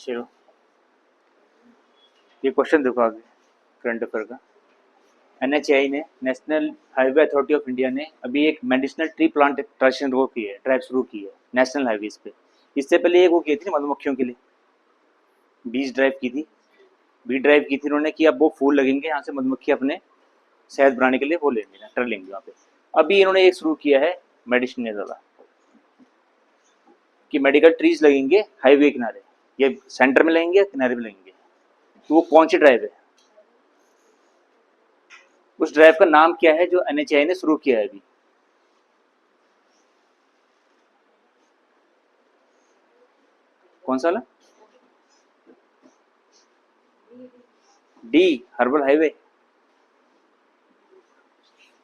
चलो ये क्वेश्चन देखो आगे करंट अफेयर का। एनएचएआई ने, national highway authority of India ने अभी एक मेडिसिनल ट्री प्लांटेशन ड्राइव शुरू की है नेशनल हाईवेज पे। इससे पहले एक वो की थी ना मधुमक्खियों के लिए, बीज ड्राइव की थी। बी ड्राइव की थी उन्होंने कि अब वो फूल लगेंगे, यहाँ से मधुमक्खी अपने शहद बनाने के लिए वो लेंगे, नेक्टर लेंगे वहाँ पे। अभी इन्होंने एक शुरू किया है मेडिसिन वाला कि मेडिकल ट्रीज लगेंगे हाईवे किनारे, ये सेंटर में लगेंगे या किनारे में लगेंगे। तो वो कौन सी ड्राइव है, उस ड्राइव का नाम क्या है जो एनएचएआई ने शुरू किया है अभी? कौन सा वाला? D, herbal highway.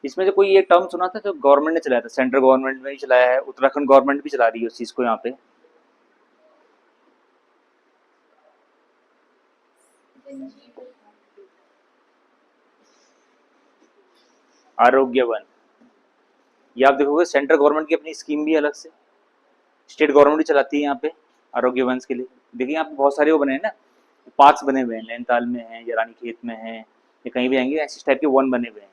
इसमें से कोई एक टर्म सुना था जो गवर्नमेंट ने चलाया था, सेंट्रल गवर्नमेंट ने भी चलाया है, उत्तराखंड गवर्नमेंट भी चला रही है उस चीज को यहाँ पे। आरोग्य वन। ये आप देखोगे सेंट्रल गवर्नमेंट की अपनी स्कीम भी अलग से, स्टेट गवर्नमेंट भी चलाती है यहाँ पे आरोग्य वन के लिए। देखिए यहाँ पे बहुत सारे वो बने हैं ना, पार्क्स बने हुए हैं, नैनीताल में है या रानीखेत में है या कहीं भी आएंगे, ऐसे टाइप के वन बने हुए हैं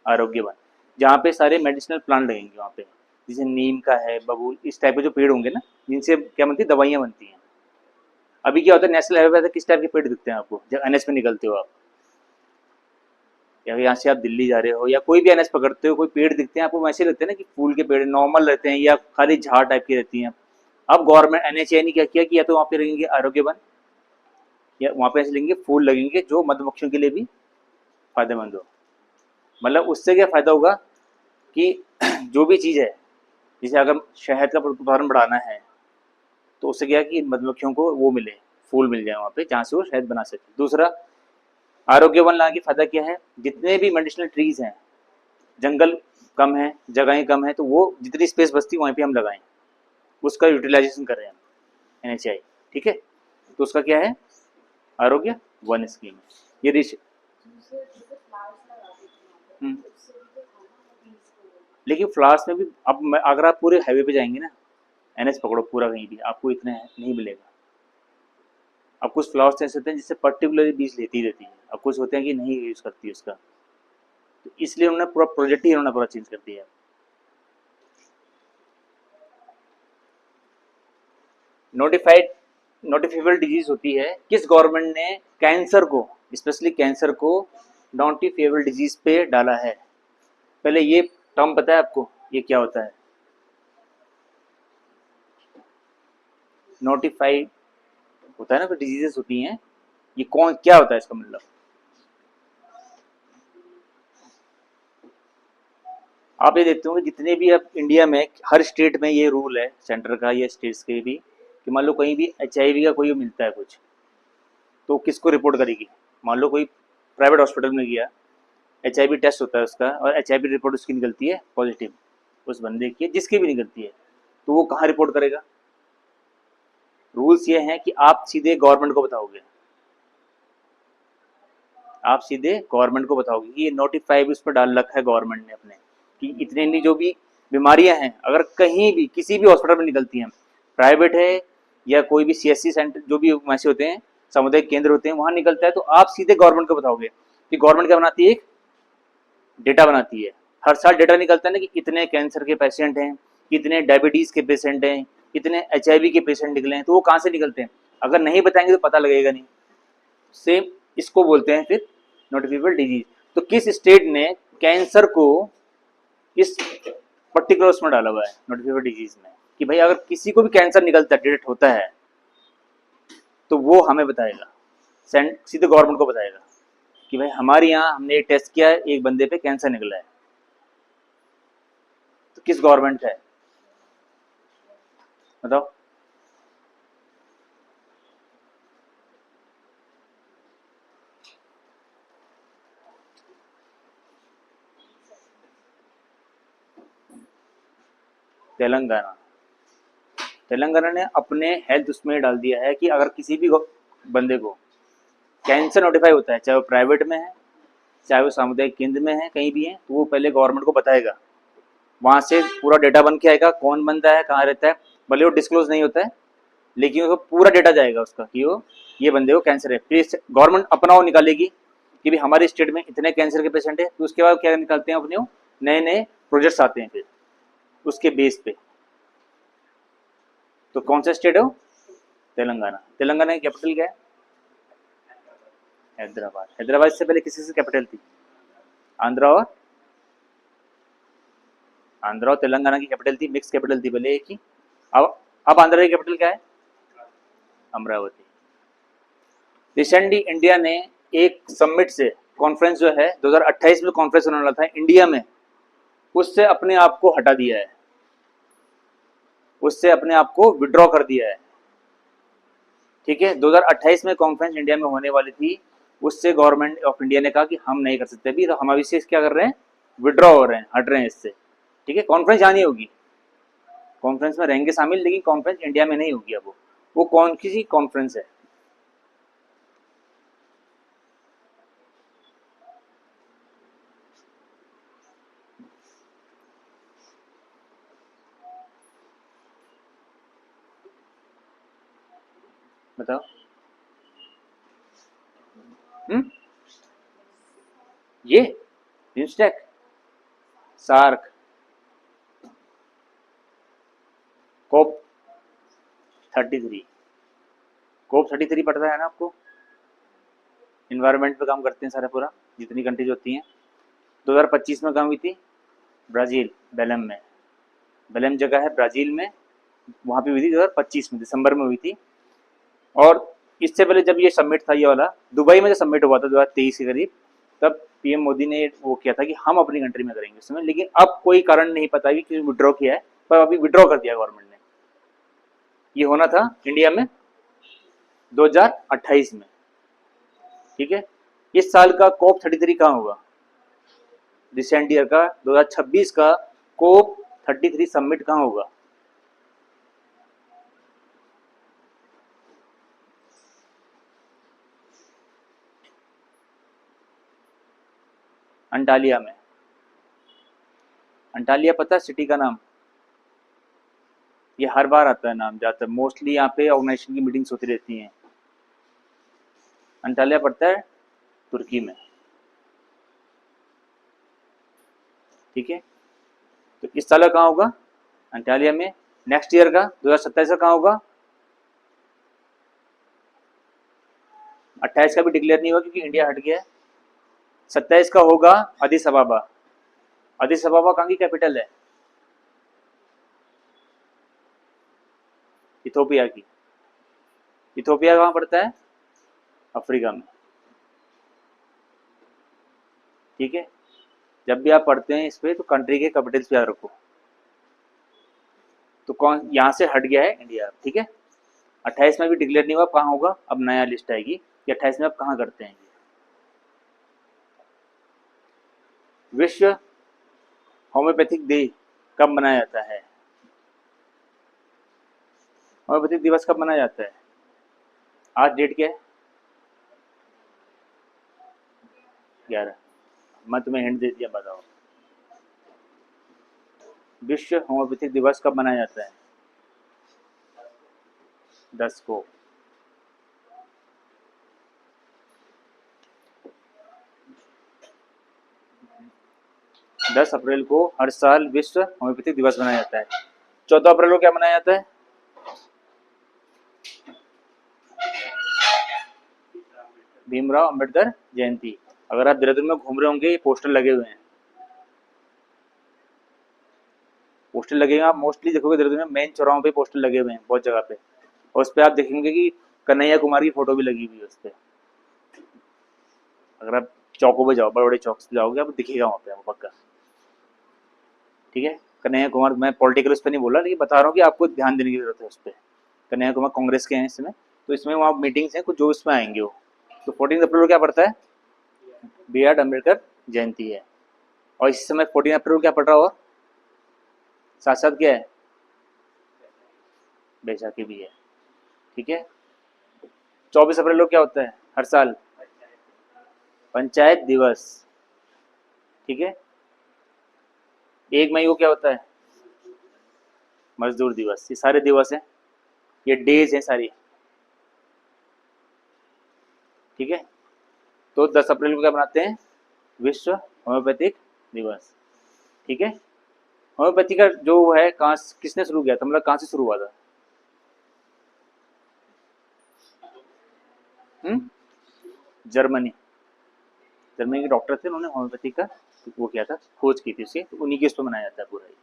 आरोग्य वन, जहाँ पे सारे मेडिसिनल प्लांट लगेंगे वहाँ पे, जैसे नीम का है, बबूल, इस टाइप के जो पेड़ होंगे ना, जिनसे क्या बनती है, दवाइयाँ बनती हैं। अभी क्या होता है नेशनल हाईवे पे किस टाइप के पेड़ दिखते हैं आपको जब एनएच पे निकलते हो आप, या यहाँ से आप दिल्ली जा रहे हो या कोई भी एनएच पकड़ते हो, कोई पेड़ दिखते हैं आपको वैसे लगते हैं ना कि फूल के पेड़ नॉर्मल रहते हैं या खाली झाड़ टाइप की रहती हैं। अब गवर्नमेंट एनएचए ने क्या किया कि या तो वहाँ पे लगेंगे आरोग्य वन, या वहाँ पे ऐसे लेंगे फूल लगेंगे जो मधुमक्खियों के लिए भी फायदेमंद हो। मतलब उससे क्या फायदा होगा कि जो भी चीज़ है, जैसे अगर शहद का उत्पादन बढ़ाना है तो उससे क्या है कि मधुमक्खियों को वो मिले, फूल मिल जाए वहाँ पे जहाँ से वो शहद बना सके। दूसरा, आरोग्य वन लाने की फायदा क्या है, जितने भी मेडिसिनल ट्रीज हैं, जंगल कम है, जगहें कम है, तो वो जितनी स्पेस बचती है वहीं पे हम लगाएं, उसका यूटिलाइजेशन कर रहे हैं हम एनएचआई। ठीक है, तो उसका क्या है, आरोग्य वन स्कीम है ये लेकिन फ्लावर्स में भी अब अगर आप पूरे हाईवे पे जाएंगे ना, एनएच पकड़ो पूरा कहीं भी, आपको इतना नहीं मिलेगा। अब कुछ फ्लावर्स ऐसे होते हैं जिससे पर्टिकुलर बीज लेती रहती है, अब कुछ होते हैं कि नहीं यूज करती है उसका, तो इसलिए उन्होंने पूरा प्रोजेक्ट ही उन्होंने पूरा चेंज कर दिया। नोटिफाइड नोटिफिकेबल डिजीज होती है, किस गवर्नमेंट ने कैंसर को, स्पेशली कैंसर को नोटिफिकेबल डिजीज पे डाला है? पहले ये टर्म पता है आपको, ये क्या होता है? नोटिफाइड होता है ना, कुछ डिजीजेस होती हैं, ये कौन क्या होता है इसका मतलब? आप ये देखते होंगे जितने भी अब इंडिया में हर स्टेट में ये रूल है, सेंटर का या स्टेट्स के भी, कि मान लो कहीं भी एचआईवी का कोई मिलता है कुछ, तो किसको रिपोर्ट करेगी? मान लो कोई प्राइवेट हॉस्पिटल में गया, एचआईवी टेस्ट होता है उसका और एचआईवी रिपोर्ट उसकी निकलती है पॉजिटिव, उस बंदे की जिसकी भी निकलती है, तो वो कहाँ रिपोर्ट करेगा? रूल्स ये हैं कि आप सीधे गवर्नमेंट को बताओगे, आप सीधे गवर्नमेंट को बताओगे कि ये नोटिफाई भी उस पर डाल रखा है गवर्नमेंट ने अपने, कि इतनी जो भी बीमारियां हैं अगर कहीं भी किसी भी हॉस्पिटल में निकलती हैं, प्राइवेट है या कोई भी सीएससी सेंटर जो भी वैसे होते हैं, सामुदायिक केंद्र होते हैं, वहां निकलता है, तो आप सीधे गवर्नमेंट को बताओगे। कि गवर्नमेंट क्या बनाती है, एक डेटा बनाती है, हर साल डेटा निकलता है ना कि इतने कैंसर के पेशेंट हैं, कितने डायबिटीज के पेशेंट हैं, कितने एचआईवी के पेशेंट निकले हैं, तो वो कहाँ से निकलते हैं? अगर नहीं बताएंगे तो पता लगेगा नहीं। सेम इसको बोलते हैं फिर नोटिफिकेबल डिजीज। तो किस स्टेट ने कैंसर को इस पर्टिकुलर उसमें डाला हुआ है नोटिफिकेबल डिजीज में, कि भाई अगर किसी को भी कैंसर निकलता है, डिटेक्ट होता है, तो वो हमें बताएगा, सीधे गवर्नमेंट को बताएगा कि भाई हमारे यहाँ हमने एक टेस्ट किया है, एक बंदे पे कैंसर निकला है। तो किस गवर्नमेंट का है बताओ? तेलंगाना। तेलंगाना ने अपने हेल्थ उसमें डाल दिया है कि अगर किसी भी बंदे को कैंसर नोटिफाई होता है, चाहे वो प्राइवेट में है, चाहे वो सामुदायिक केंद्र में है, कहीं भी है, तो वो पहले गवर्नमेंट को बताएगा, वहां से पूरा डेटा बन के आएगा, कौन बंदा है, कहाँ रहता है, भले वो डिस्क्लोज नहीं होता है, लेकिन उसको पूरा डेटा जाएगा उसका कि वो ये बंदे को कैंसर है। फिर गवर्नमेंट अपना वो निकालेगी कि भी हमारे स्टेट में इतने कैंसर के पेशेंट है, तो उसके बाद क्या निकालते हैं अपने नए नए प्रोजेक्ट्स आते हैं फिर उसके बेस पे। तो कौन सा स्टेट है वो? तेलंगाना। तेलंगाना की कैपिटल क्या है? हैदराबाद। हैदराबाद से पहले किसी से कैपिटल थी? आंध्रा और तेलंगाना की कैपिटल थी, मिक्स कैपिटल थी पहले एक ही। अब आंध्रा की कैपिटल क्या है? अमरावती। रिसेंटली इंडिया ने एक समिट से कॉन्फ्रेंस जो है 2028 में कॉन्फ्रेंस होने वाला था इंडिया में, उससे अपने आप को हटा दिया है, उससे अपने आप को विड्रॉ कर दिया है। ठीक है, 2028 में कॉन्फ्रेंस इंडिया में होने वाली थी, उससे गवर्नमेंट ऑफ इंडिया ने कहा कि हम नहीं कर सकते अभी, तो हम अभी से क्या कर रहे हैं, विड्रॉ हो रहे हैं, हट रहे हैं इससे। ठीक है, कॉन्फ्रेंस यहाँ नहीं होगी, कॉन्फ्रेंस में रहेंगे शामिल, लेकिन कॉन्फ्रेंस इंडिया में नहीं होगी। अब वो कौन सी कॉन्फ्रेंस है? बताओ। ये बिम्स्टेक, सार्क, कोप 33। कोप 33 पड़ता है ना आपको? इन्वायरमेंट पे काम करते हैं सारे पूरा, जितनी कंट्रीज होती हैं। 2025 में कहाँ हुई थी? ब्राज़ील, बेलम में। बेलम जगह है ब्राज़ील में, वहाँ पे हुई थी 2025 में, दिसंबर में हुई थी। और इससे पहले जब ये समिट था ये वाला, दुबई में जो समिट हुआ था 2023 के करीब, तब पीएम मोदी ने वो किया था कि हम अपनी कंट्री में करेंगे उस समय, लेकिन अब कोई कारण नहीं पता कि विड्रॉ किया है, पर अभी विड्रॉ कर दिया गवर्नमेंट ने। ये होना था इंडिया में 2028 में। ठीक है, इस साल का कोप 33 कहाँ होगा? रिसेंट ईयर का 2026 का कोप 33 समिट कहाँ होगा? अंटालिया में। अंटालिया पता है सिटी का नाम? ये हर बार आता है नाम, ज़्यादातर मोस्टली यहाँ पे ऑर्गेनाइजेशन की मीटिंग्स होती रहती हैं। अंटालिया पड़ता है तुर्की में। ठीक है, तो इस साल का कहाँ होगा? अंटालिया में। नेक्स्ट ईयर का 2027 का कहाँ होगा? 28 का भी डिक्लेयर नहीं हुआ क्योंकि इंडिया हट गया है। 27 का होगा अदिस अबाबा। अदिस अबाबा कहाँ की कैपिटल है? इथोपिया की। इथोपिया कहाँ पड़ता है? अफ्रीका में। ठीक है, जब भी आप पढ़ते हैं इस पे तो कंट्री के कैपिटल्स याद रखो। तो कौन यहाँ से हट गया है? इंडिया। ठीक है, 28 में भी डिक्लेयर नहीं हुआ कहाँ होगा, अब नया लिस्ट आएगी कि 28 में आप कहाँ करते हैं। विश्व होम्योपैथिक डे कब मनाया जाता है? होम्योपैथिक दिवस कब मनाया जाता है? आज डेट क्या है? 11। मैं तुम्हें हिंट दे दिया, बताओ। विश्व होम्योपैथिक दिवस कब मनाया जाता है? 10 को। दस अप्रैल को हर साल विश्व होम्योपैथिक दिवस मनाया जाता है। 14 अप्रैल को क्या मनाया जाता है? भीमराव अंबेडकर जयंती। अगर आप देहरादून में घूम रहे होंगे, ये पोस्टर लगे हुए हैं, पोस्टर लगे हुए हैं, आप मोस्टली देखोगे देहरादून में मेन चौराहों पे पोस्टर लगे हुए हैं बहुत जगह पे, और उस पर आप देखेंगे कि कन्हैया कुमार की फोटो भी लगी हुई है उस पर। अगर आप चौकों पे जाओ, बड़े बड़े चौक से जाओगे, आपको दिखेगा वहाँ पे आपको पक्का। ठीक है, कन्हैया कुमार, मैं पॉलिटिकल उस पर नहीं बोला, लेकिन बता रहा हूँ कि आपको ध्यान देने की जरूरत है उस पर। कन्हैया कुमार कांग्रेस के हैं इसमें, तो इसमें वहाँ मीटिंग्स हैं कुछ जो इसमें आएंगे वो। तो 14 अप्रैल को क्या पड़ता है? बी आर अम्बेडकर जयंती है। और इस समय 14 अप्रैल को क्या पड़ रहा होगा? साथ साथ क्या है? बैसाखी भी है। ठीक है, 24 अप्रैल को क्या होता है हर साल? पंचायत दिवस। ठीक है, 1 मई को क्या होता है? मजदूर दिवस। ये सारे दिवस हैं। ये डेज हैं सारी, ठीक है। तो 10 अप्रैल को क्या मनाते हैं, विश्व होम्योपैथिक दिवस, ठीक है। होम्योपैथी का जो है कहाँ किसने शुरू किया था, मतलब कहाँ से शुरू हुआ था? जर्मनी, जर्मनी के डॉक्टर थे, उन्होंने होम्योपैथी का वो किया था, खोज की थी उसकी, तो उन्हीं के इस पर मनाया जाता है पूरा ये।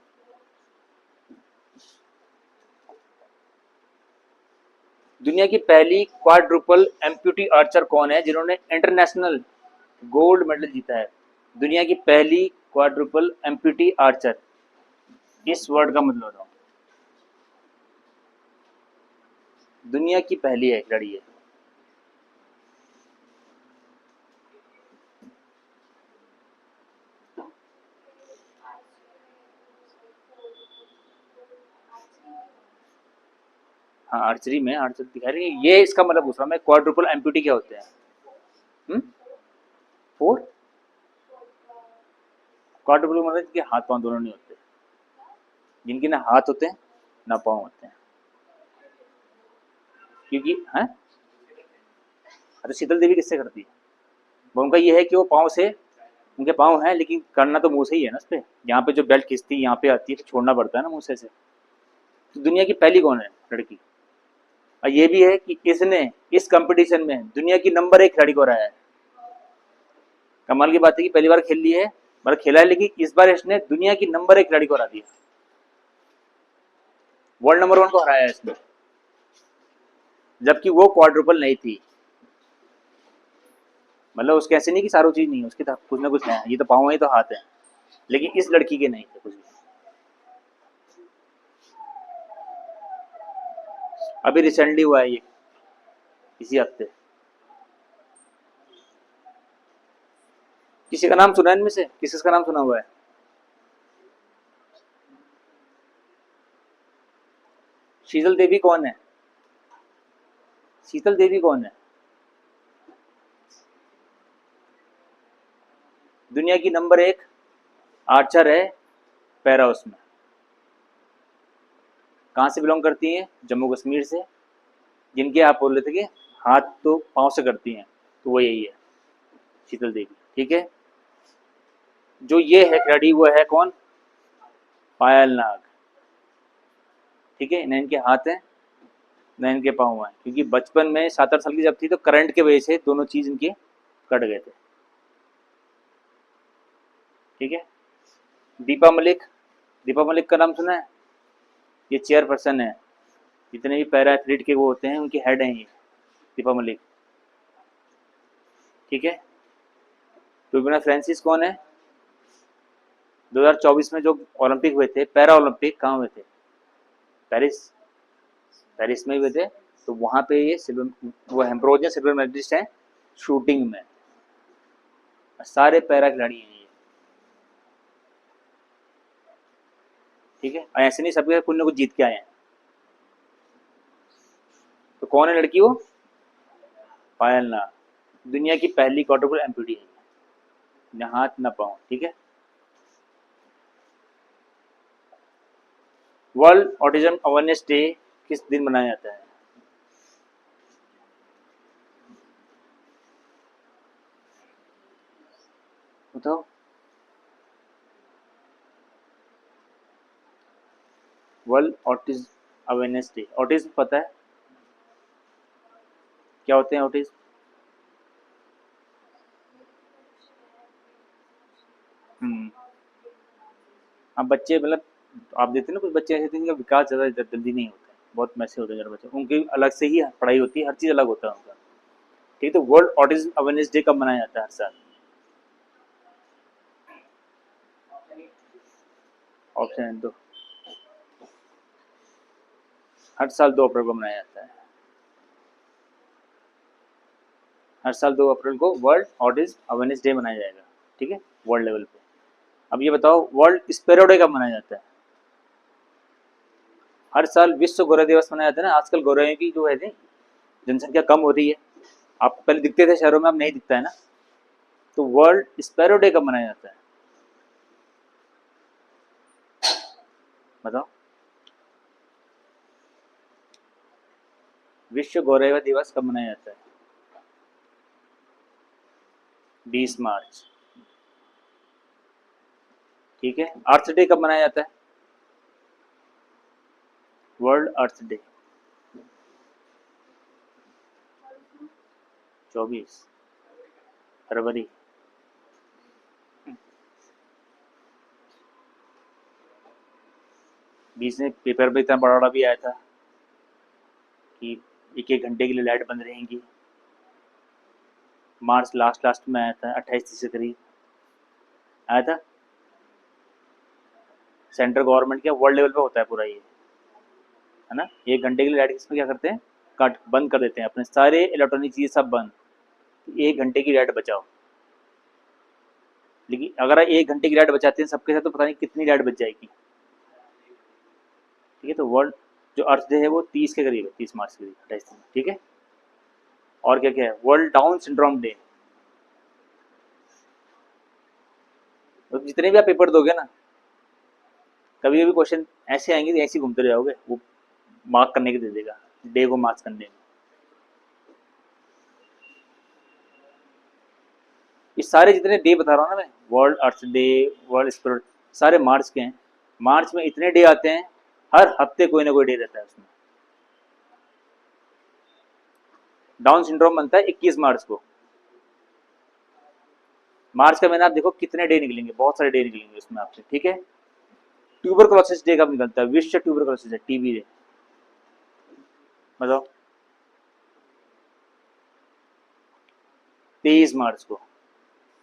दुनिया की पहली क्वाड्रुपल एम्प्यूटी आर्चर कौन है जिन्होंने इंटरनेशनल गोल्ड मेडल जीता है? दुनिया की पहली क्वाड्रुपल एम्प्यूटी आर्चर, इस वर्ड का मतलब बताओ। दुनिया की पहली है खिलाड़ी है। हाँ आर्चरी में, आर्चर दिखा रही है ये, इसका मतलब पूछ रहा मैं, क्वाड्रुपल एम्प्यूटी क्या होते हैं? 4, क्वाड्रुपल मतलब जिनके हाथ पांव दोनों नहीं होते, जिनके ना हाथ होते हैं ना पाँव होते हैं, क्योंकि है। अरे शीतल देवी किससे करती है? वो उनका ये है कि वो पाँव से, उनके पाँव हैं लेकिन करना तो मुंह से ही है ना, उस पे यहाँ पे जो बेल्ट खींचती है यहाँ पे आती है तो छोड़ना पड़ता है ना मुंह से। तो दुनिया की पहली कौन है लड़की? और ये भी है कि इसने इस कंपटीशन में दुनिया की नंबर 1 खिलाड़ी को हराया है। कमाल की बात है कि पहली बार खेल ली है, मतलब खेला है, लेकिन इस बार इसने दुनिया की नंबर 1 खिलाड़ी को हरा दिया, वर्ल्ड नंबर 1 को हराया है इसने, जबकि वो क्वाड्रुपल नहीं थी। मतलब उसके ऐसे नहीं कि सारों चीज नहीं है, उसके तो कुछ ना कुछ है, ये तो पाँव है तो हाथ है, लेकिन इस लड़की के नहीं थे कुछ भी। अभी रिसेंटली हुआ है ये, इसी हफ्ते। किसी का नाम सुना है इनमें से, किसका नाम सुना हुआ है? शीतल देवी कौन है? शीतल देवी कौन है? दुनिया की नंबर 1 आर्चर है, पैरा उसमें। कहाँ से बिलोंग करती हैं? जम्मू कश्मीर से। जिनके आप बोल रहे थे कि हाथ तो पाँव से करती हैं, तो वो यही है, शीतल देवी, ठीक है। जो ये है खिलाड़ी वो है कौन? पायल नाग, ठीक है। न इनके हाथ हैं न इनके पाँव हैं, क्योंकि बचपन में 7-8 साल की जब थी तो करंट के वजह से दोनों चीज इनके कट गए थे, ठीक है। दीपा मलिक, दीपा मलिक का नाम सुना है? ये चेयरपर्सन है, जितने भी पैरा एथलीट के वो होते हैं उनकी हेड हैं ये, दीपा मलिक, ठीक है। रुबीना फ्रांसिस कौन है? 2024 में जो ओलंपिक हुए थे, पैरा ओलंपिक, कहाँ हुए थे? पेरिस, पेरिस में ही हुए थे। तो वहां पे ये सिल्वर, वो एम्ब्रोजियन सिल्वर मेडलिस्ट हैं शूटिंग में, सारे पैरा खिलाड़ी हैं ये, ठीक है। और ऐसे नहीं सबके कुछ न कुछ जीत के आए हैं। तो कौन है लड़की वो? पायल नाग, दुनिया की पहली क्वाड्रुपल एम्पूटी है, न हाथ न पाँव, ठीक है। वर्ल्ड ऑटिज्म अवेयरनेस डे किस दिन मनाया जाता है? बताओ। World autism awareness day, autism पता है क्या होते हैं ऑटिज्म? हम्म। हाँ बच्चे मतलब, आप देखते हैं ना कुछ बच्चे ऐसे थे जिनका विकास ज़्यादा जल्दी नहीं होता है, बहुत मैसे होते हैं ज़रा बच्चे, उनकी अलग से ही पढ़ाई होती है, हर चीज़ अलग होता है उनका, ठीक है। तो वर्ल्ड ऑटिज्म अवेयरनेस डे कब मनाया जाता है हर साल? ऑप्शन दो, हर साल 2 अप्रैल को मनाया जाता है, हर साल 2 अप्रैल को वर्ल्ड ऑटिज्म अवेयरनेस डे मनाया जाएगा, ठीक है, वर्ल्ड लेवल पे। अब ये बताओ वर्ल्ड स्पेरो डे कब मनाया जाता है? हर साल विश्व गौरव दिवस मनाया जाता है ना, आजकल गौरव की जो है जनसंख्या कम हो रही है, आप पहले दिखते थे शहरों में, अब नहीं दिखता है ना, तो वर्ल्ड स्पैरो डे कब मनाया जाता है? बताओ। विश्व गौरव दिवस कब मनाया जाता है? 20 मार्च। ठीक है। अर्थ डे कब मनाया जाता है? वर्ल्ड अर्थ डे 24 फरवरी। बीच में पेपर पे इतना बड़ा भी आया था कि एक एक घंटे के लिए लाइट बंद रहेंगी। मार्च लास्ट में आया था, 28 से करीब आया था। सेंट्रल गवर्नमेंट के वर्ल्ड लेवल पे होता है पूरा ये, है ना। एक घंटे के लिए लाइट इसमें क्या करते हैं, कट बंद कर देते हैं, अपने सारे इलेक्ट्रॉनिक चीज़ सब बंद, एक घंटे की लाइट बचाओ। लेकिन अगर एक घंटे की लाइट बचाते हैं सबके साथ तो पता नहीं कितनी लाइट बच जाएगी। ठीक है। तो वर्ल्ड जो अर्थ डे है वो 30 के करीब है, 30 मार्च के करीब, 28 में। ठीक है। और क्या क्या है, वर्ल्ड डाउन सिंड्रोम डे। तो जितने भी आप पेपर दोगे ना, कभी कभी क्वेश्चन ऐसे आएंगे तो ऐसे घूमते रह जाओगे, वो मार्क करने के दे देगा, डे को मार्क्स करने में। ये सारे जितने डे बता रहा हूँ ना मैं, वर्ल्ड अर्थ डे, वर्ल्ड स्पिरिट, सारे मार्च के हैं। मार्च में इतने डे आते हैं, हर हफ्ते कोई ना कोई डे रहता है उसमें। डाउन सिंड्रोम बनता है 21 मार्च को। मार्च का महीना आप देखो कितने डे निकलेंगे, बहुत सारे डे निकलेंगे उसमें आपसे। ठीक है। ट्यूबरकुलोसिस डे कब निकलता है? विश्व ट्यूबरकुलोसिस डे, टीबी डे, बताओ। 23 मार्च को।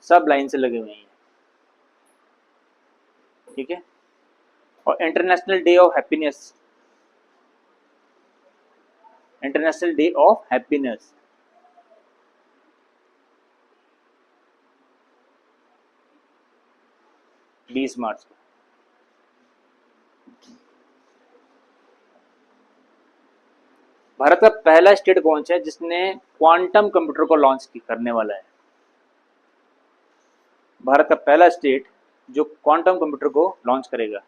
सब लाइन से लगे हुए हैं। ठीक है। और international day of happiness, international day of happiness 20 मार्च को। भारत का पहला स्टेट कौन सा है जिसने क्वांटम कंप्यूटर को लॉन्च करने वाला है? भारत का पहला स्टेट जो क्वांटम कंप्यूटर को लॉन्च करेगा।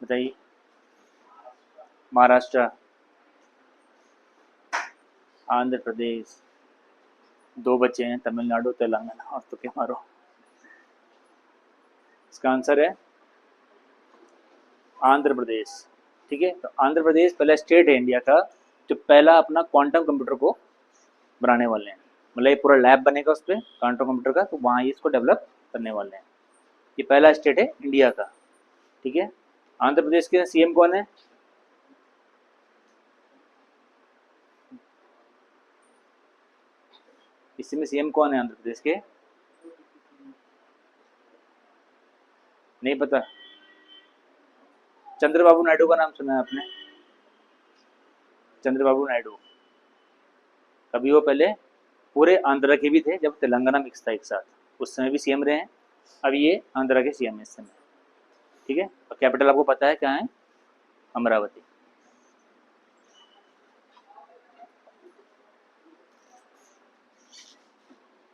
बताइए। महाराष्ट्र, आंध्र प्रदेश, दो बचे हैं, तमिलनाडु, तेलंगाना, और तो क्या मारो। इसका आंसर है आंध्र प्रदेश। ठीक है। तो आंध्र प्रदेश पहला स्टेट है इंडिया का जो पहला अपना क्वांटम कंप्यूटर को बनाने वाले हैं। मतलब ये पूरा लैब बनेगा उस पर क्वांटम कंप्यूटर का, तो वहाँ ये इसको डेवलप करने वाले हैं। ये पहला स्टेट है इंडिया का। ठीक है। आंध्र प्रदेश के सीएम कौन है? इसमें सीएम कौन है आंध्र प्रदेश के? नहीं पता? चंद्रबाबू नायडू का नाम सुना है आपने? चंद्रबाबू नायडू, कभी वो पहले पूरे आंध्र के भी थे जब तेलंगाना मिक्स था एक साथ, उस समय भी सीएम रहे हैं। अब ये आंध्र के सीएम है इस समय। ठीक है। और कैपिटल आपको पता है क्या है? अमरावती।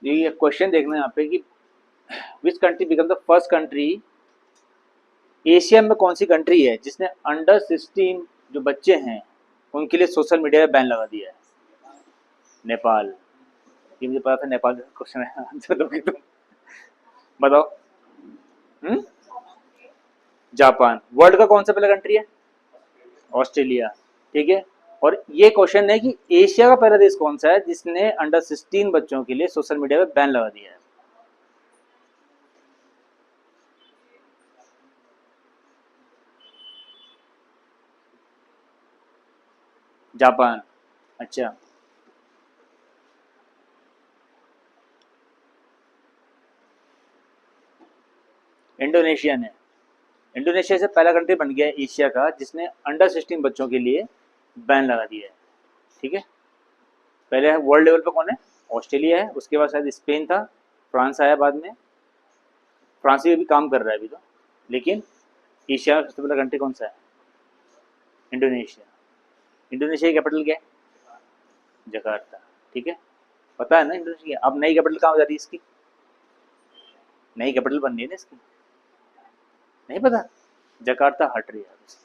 ये क्वेश्चन देखना है यहाँ पे कि which country become the first country, Asia में कौन सी कंट्री है जिसने अंडर 16 जो बच्चे हैं उनके लिए सोशल मीडिया पे बैन लगा दिया है? नेपाल। ये मुझे पता था नेपाल का क्वेश्चन है, आंसर दोगे तुम। बताओ। हम्म। जापान। वर्ल्ड का कौन सा पहला कंट्री है? ऑस्ट्रेलिया। ठीक है। और ये क्वेश्चन है कि एशिया का पहला देश कौन सा है जिसने अंडर 16 बच्चों के लिए सोशल मीडिया पे बैन लगा दिया है? जापान। अच्छा। इंडोनेशिया ने, इंडोनेशिया से पहला कंट्री बन गया है एशिया का जिसने अंडर 16 बच्चों के लिए बैन लगा दिया है। ठीक है। पहले वर्ल्ड लेवल पे कौन है? ऑस्ट्रेलिया है, उसके बाद शायद स्पेन था, फ्रांस आया बाद में। फ्रांस भी अभी काम कर रहा है अभी तो। लेकिन एशिया में सबसे पहला कंट्री कौन सा है? इंडोनेशिया। इंडोनेशिया की कैपिटल क्या है? जकार्ता, ठीक है, पता है ना इंडोनेशिया की। अब नई कैपिटल कहाँ हो जाती है इसकी, नई कैपिटल बननी है ना इसकी, नहीं पता, जकार्ता हट रही है अब इसकी।